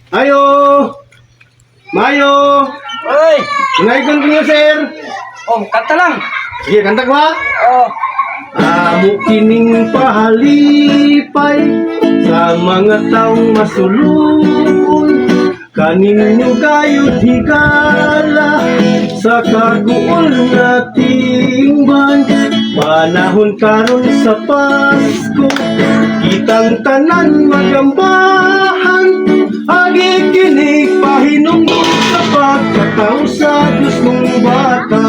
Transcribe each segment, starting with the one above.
Ayo! Mayo! Oy! Unaikon ko niyo, sir! Oh, kanta lang. Sige, kanta ko ha! Oh, Amo kining pahalipay sa mga taong masulod, kaninyo gayud higala sa kaguol nga timban. Panahon karon sa Pasko, kitang tanan magambahan, agi kini pahinungod sa pagkatao sa Diyos mong bata.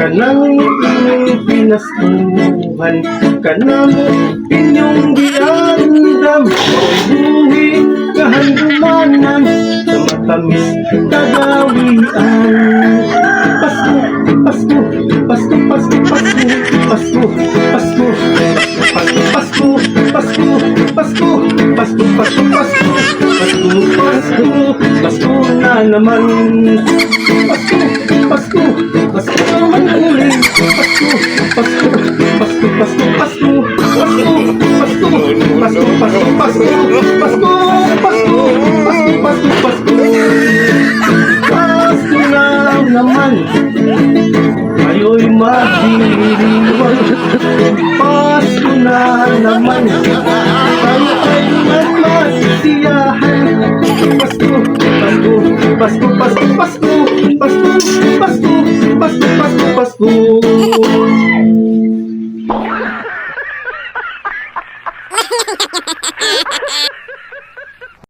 Kanang inyong pinastuhan, kanamo inyong giandam, buhi kahandumanan sa matamis kagawian. Pasko, Pasko, Pasko, Pasko, Pasko, Pasko, Pasko, Pasko, Pasko, Pasko, Pasko, Pasko, Pasko, Pasko, Pasko, Pasko na naman. Pasko, Pasko, Pasko naman ulit. Pasko, Pasko, Pasko, Pasko, Pasko, Pasko, Pasko, Pasko, Pasko, Pasko, Pasko, Pasko, Pasko, Pasko, Pasko. Pasko na naman. Ayo'y magdiriwang. Pasko na naman. Tayo ay magmasiyahan. Pasko, Pasko, Pasko, Pasko, Pasko, Pasko, Pasko,